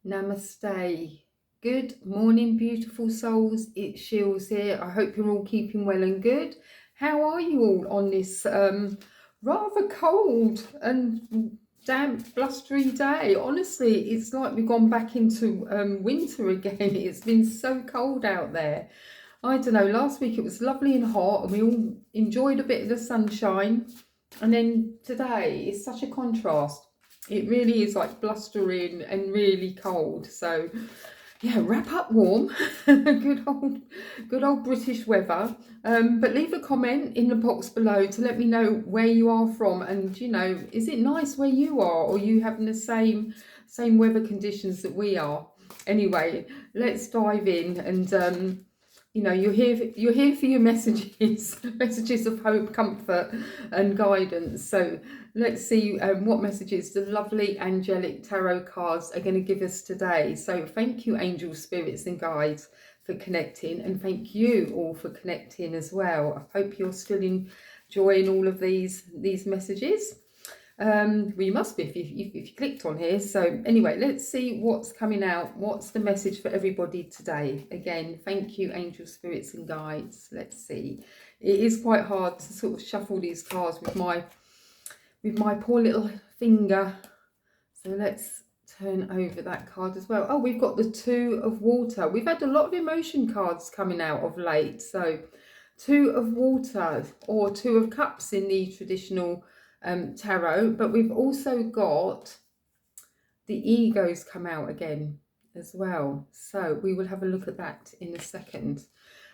Namaste. Good morning, beautiful souls. It's Sheils here. I hope you're all keeping well and good. How are you all on this rather cold and damp, blustery day? Honestly, it's like we've gone back into winter again. It's been so cold out there. I don't know, last week it was lovely and hot and we all enjoyed a bit of the sunshine. And then today is such a contrast. It really is like blustering and really cold. So yeah, wrap up warm. good old British weather. But leave a comment in the box below to let me know where you are from, and is it nice where you are, or you having the same weather conditions that we are? Anyway, let's dive in, and you're here for your messages, messages of hope, comfort, and guidance. So let's see what messages the lovely Angelic Tarot cards are going to give us today. So thank you, angels, spirits, and guides, for connecting, and thank you all for connecting as well. I hope you're still enjoying all of these messages. Well, you must be if you clicked on here. So anyway, let's see what's coming out. What's the message for everybody today? Again, thank you, angel, spirits, and guides. Let's see. It is quite hard to sort of shuffle these cards with my poor little finger. So let's turn over that card as well. Oh, we've got the Two of Water. We've had a lot of emotion cards coming out of late. So Two of Water, or Two of Cups in the traditional tarot, but we've also got the egos come out again as well, so we will have a look at that in a second.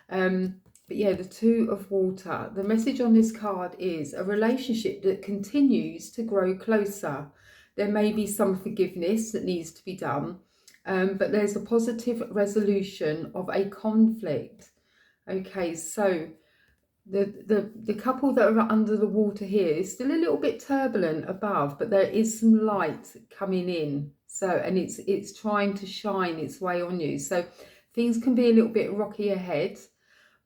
But yeah, the Two of Water, the message on this card is a relationship that continues to grow closer. There may be some forgiveness that needs to be done, but there's a positive resolution of a conflict. Okay, so the couple that are under the water here is still a little bit turbulent above, but there is some light coming in. So, and it's trying to shine its way on you. So things can be a little bit rocky ahead,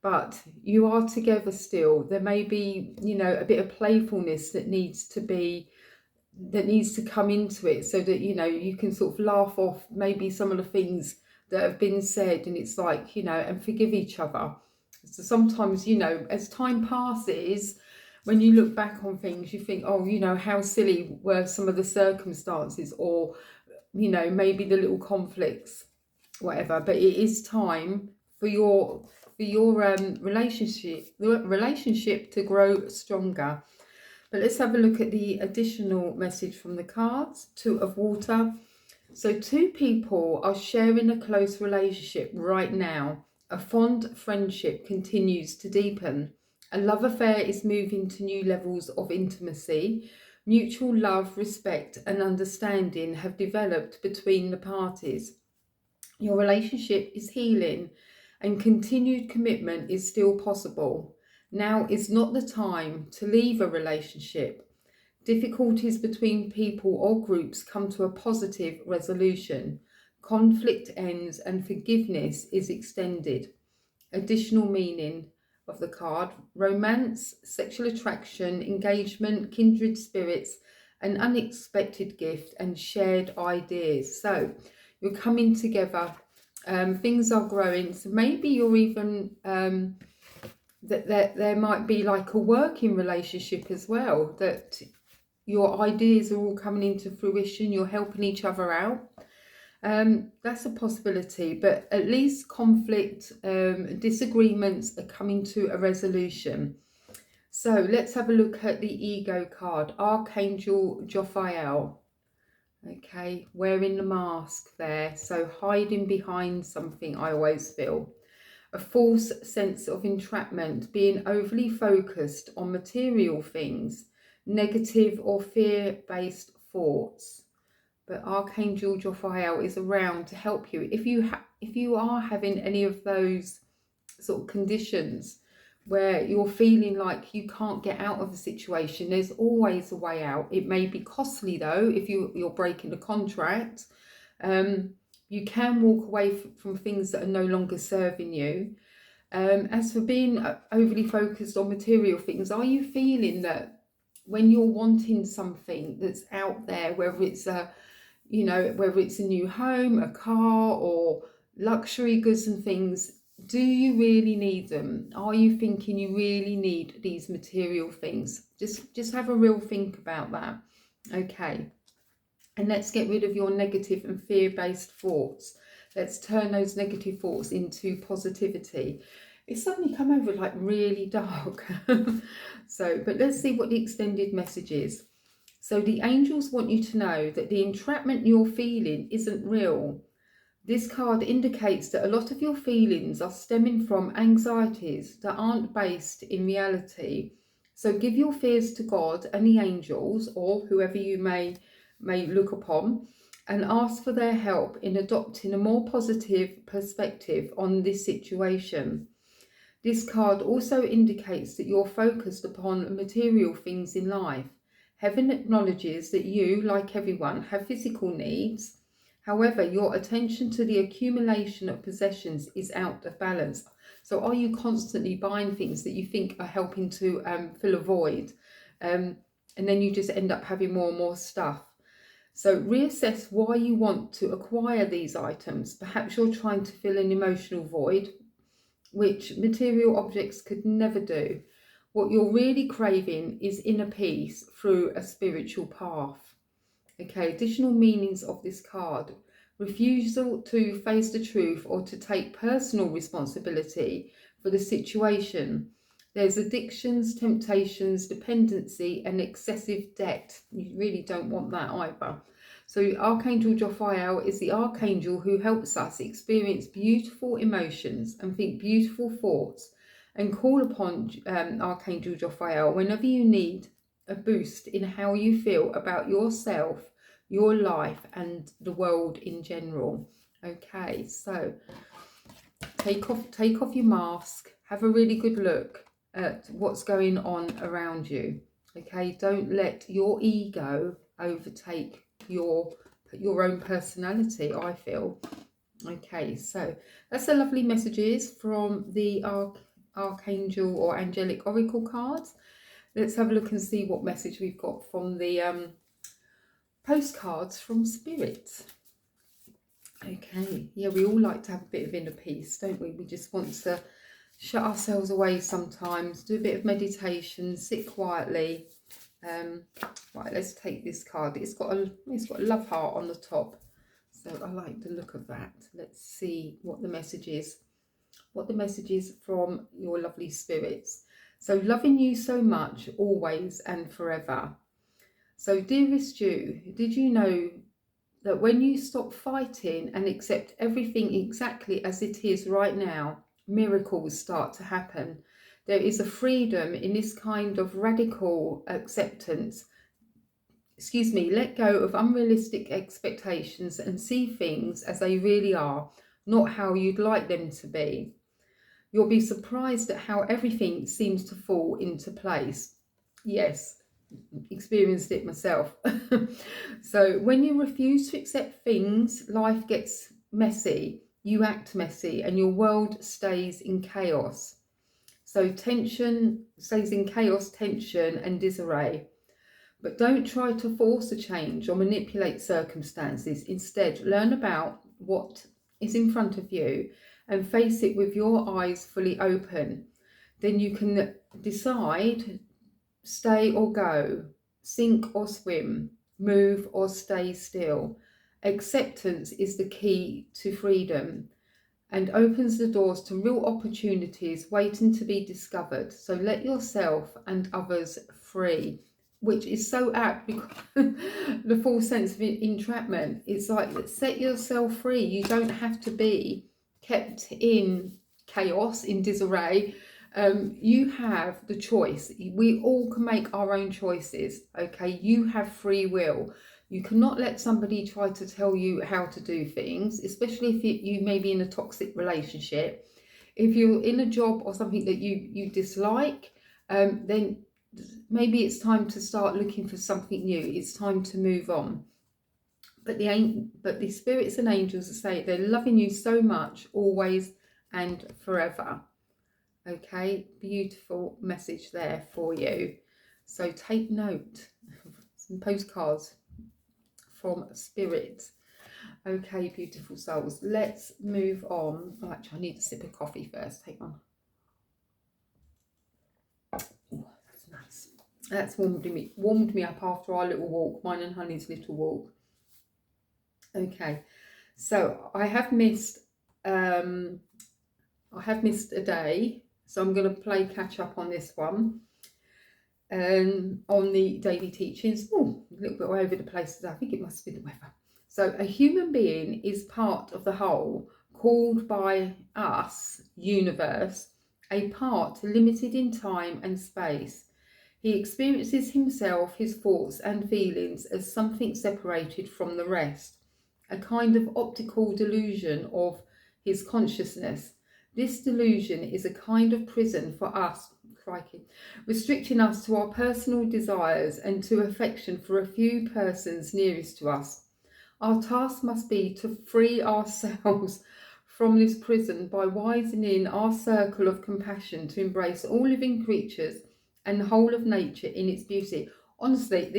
but you are together still. There may be, a bit of playfulness that needs to come into it, so that you can sort of laugh off maybe some of the things that have been said, and it's like, and forgive each other. So sometimes, as time passes, when you look back on things, you think, oh, how silly were some of the circumstances, or, maybe the little conflicts, whatever. But it is time for your relationship to grow stronger. But let's have a look at the additional message from the cards. Two of Water. So two people are sharing a close relationship right now. A fond friendship continues to deepen. A love affair is moving to new levels of intimacy. Mutual love, respect, and understanding have developed between the parties. Your relationship is healing, and continued commitment is still possible. Now is not the time to leave a relationship. Difficulties between people or groups come to a positive resolution. Conflict ends and forgiveness is extended. Additional meaning of the card: romance, sexual attraction, engagement, kindred spirits, an unexpected gift, and shared ideas. So you're coming together, things are growing. So maybe you're even that there might be like a working relationship as well, that your ideas are all coming into fruition, you're helping each other out. That's a possibility, but at least conflict, disagreements are coming to a resolution. So let's have a look at the ego card. Archangel Jophiel. Okay, wearing the mask there, so hiding behind something, I always feel. A false sense of entrapment, being overly focused on material things, negative or fear-based thoughts. But Archangel Jophiel is around to help you. If you are having any of those sort of conditions where you're feeling like you can't get out of a situation, there's always a way out. It may be costly though, if you're breaking a contract. You can walk away from things that are no longer serving you. As for being overly focused on material things, are you feeling that when you're wanting something that's out there, whether it's you know, whether it's a new home, a car, or luxury goods and things. Do you really need them? Are you thinking you really need these material things? Just have a real think about that. Okay. And let's get rid of your negative and fear-based thoughts. Let's turn those negative thoughts into positivity. It's suddenly come over like really dark. But let's see what the extended message is. So the angels want you to know that the entrapment you're feeling isn't real. This card indicates that a lot of your feelings are stemming from anxieties that aren't based in reality. So give your fears to God and the angels, or whoever you may look upon, and ask for their help in adopting a more positive perspective on this situation. This card also indicates that you're focused upon material things in life. Heaven acknowledges that you, like everyone, have physical needs. However, your attention to the accumulation of possessions is out of balance. So are you constantly buying things that you think are helping to fill a void? And then you just end up having more and more stuff. So reassess why you want to acquire these items. Perhaps you're trying to fill an emotional void, which material objects could never do. What you're really craving is inner peace through a spiritual path. Okay, additional meanings of this card. Refusal to face the truth or to take personal responsibility for the situation. There's addictions, temptations, dependency, and excessive debt. You really don't want that either. So Archangel Jophiel is the archangel who helps us experience beautiful emotions and think beautiful thoughts, and call upon Archangel Jophiel whenever you need a boost in how you feel about yourself, your life, and the world in general. Okay, so take off your mask, have a really good look at what's going on around you. Okay, don't let your ego overtake your own personality, I feel. Okay, so that's the lovely messages from the Archangel or Angelic Oracle cards. Let's have a look and see what message we've got from the postcards from Spirit. Okay, yeah, we all like to have a bit of inner peace, don't we? We just want to shut ourselves away sometimes, do a bit of meditation, sit quietly. Right, let's take this card. It's got a love heart on the top, so I like the look of that. Let's see what the message is. What the message is from your lovely spirits. So, loving you so much, always and forever. So, dearest you, did you know that when you stop fighting and accept everything exactly as it is right now, miracles start to happen? There is a freedom in this kind of radical acceptance. Let go of unrealistic expectations and see things as they really are, not how you'd like them to be. You'll be surprised at how everything seems to fall into place. Yes, experienced it myself. So when you refuse to accept things, life gets messy, you act messy, and your world stays in chaos. So tension stays in chaos, tension, and disarray. But don't try to force a change or manipulate circumstances. Instead, learn about what is in front of you and face it with your eyes fully open. Then you can decide, stay or go, sink or swim, move or stay still. Acceptance is the key to freedom and opens the doors to real opportunities waiting to be discovered. So let yourself and others free, which is so apt because the full sense of entrapment. It's like, set yourself free. You don't have to be kept in chaos, in disarray. You have the choice. We all can make our own choices. Okay, you have free will. You cannot let somebody try to tell you how to do things, especially if you may be in a toxic relationship. If you're in a job or something that you dislike, then maybe it's time to start looking for something new. It's time to move on. But the spirits and angels say they're loving you so much, always and forever. Okay, beautiful message there for you. So take note. Some postcards from Spirit. Okay, beautiful souls, let's move on. Oh, actually, I need a sip of coffee first. Hang on. Oh, that's nice. That's warmed me up after our little walk, mine and Honey's little walk. Okay, so I have missed a day, so I'm going to play catch up on this one. On the daily teachings. Oh, a little bit all over the place today. I think it must be the weather. So a human being is part of the whole, called by us, universe, a part limited in time and space. He experiences himself, his thoughts and feelings as something separated from the rest, a kind of optical delusion of his consciousness. This delusion is a kind of prison for us, crikey, restricting us to our personal desires and to affection for a few persons nearest to us. Our task must be to free ourselves from this prison by widening our circle of compassion to embrace all living creatures and the whole of nature in its beauty. Honestly,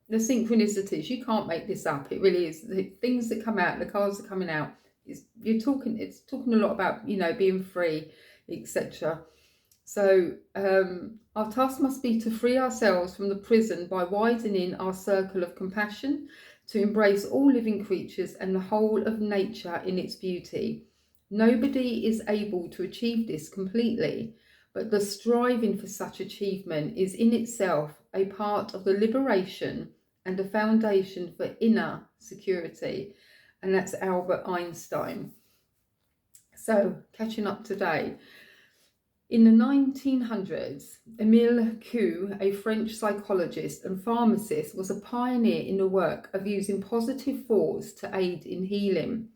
the synchronicities, you can't make this up. It really is. The things that come out, the cards are coming out. It's talking a lot about, being free, etc. So our task must be to free ourselves from the prison by widening our circle of compassion, to embrace all living creatures and the whole of nature in its beauty. Nobody is able to achieve this completely, but the striving for such achievement is in itself a part of the liberation and a foundation for inner security. And that's Albert Einstein. So, catching up today. In the 1900s, Émile Coué, a French psychologist and pharmacist, was a pioneer in the work of using positive thoughts to aid in healing.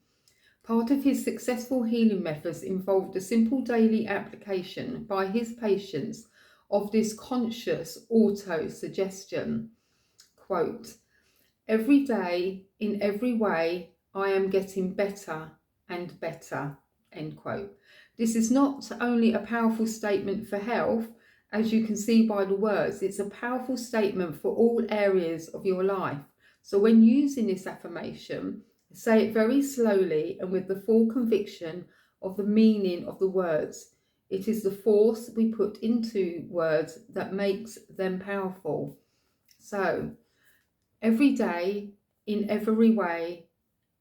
Part of his successful healing methods involved a simple daily application by his patients of this conscious auto-suggestion. Quote, "Every day, in every way, I am getting better and better," end quote. This is not only a powerful statement for health, as you can see by the words, it's a powerful statement for all areas of your life. So when using this affirmation, say it very slowly and with the full conviction of the meaning of the words. It is the force we put into words that makes them powerful. So, every day, in every way,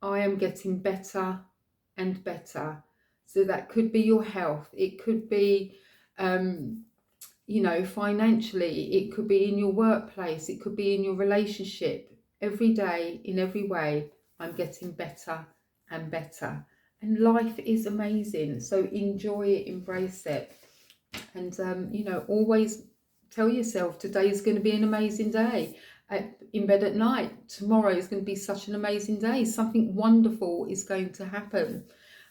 I am getting better and better. So that could be your health. It could be, financially. It could be in your workplace. It could be in your relationship. Every day, in every way, I'm getting better and better. And life is amazing. So enjoy it, embrace it. And, always tell yourself today is going to be an amazing day. In bed at night, tomorrow is going to be such an amazing day. Something wonderful is going to happen.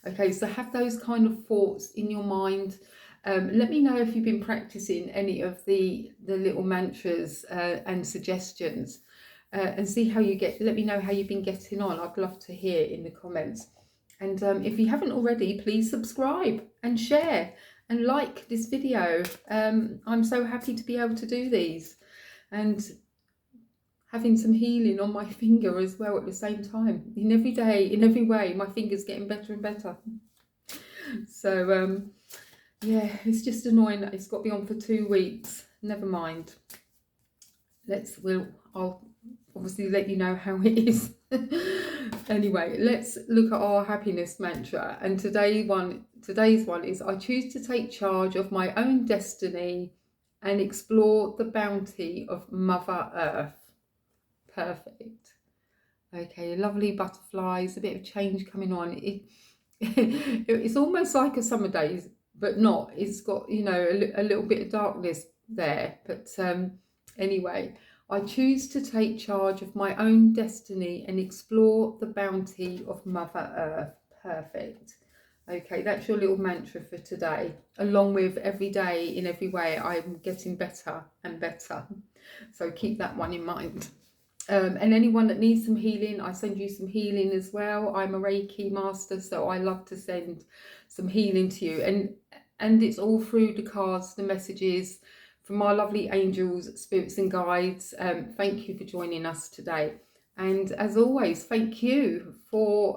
Okay, so have those kind of thoughts in your mind. Let me know if you've been practicing any of the little mantras and suggestions. And see how you let me know how you've been getting on. I'd love to hear in the comments. And if you haven't already, please subscribe and share and like this video. I'm so happy to be able to do these and having some healing on my finger as well at the same time. In every day, in every way, my finger's getting better and better. So, yeah, it's just annoying that it's got to be on for 2 weeks. Never mind. I'll obviously let you know how it is. Anyway, let's look at our happiness mantra. And today's one is, I choose to take charge of my own destiny and explore the bounty of Mother Earth. Perfect. Okay, lovely butterflies, a bit of change coming on. It's almost like a summer day, but not. It's got, a little bit of darkness there. But anyway, I choose to take charge of my own destiny and explore the bounty of Mother Earth. Perfect. Okay, that's your little mantra for today, along with every day, in every way, I'm getting better and better. So keep that one in mind. And anyone that needs some healing, I send you some healing as well. I'm a Reiki master, so I love to send some healing to you. And it's all through the cards, the messages from my lovely angels, spirits and guides. Thank you for joining us today. And as always, thank you for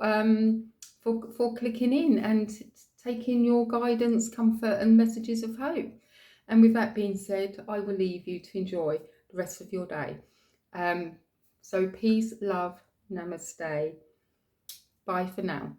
clicking in and taking your guidance, comfort, and messages of hope. And with that being said, I will leave you to enjoy the rest of your day. So peace, love, namaste. Bye for now.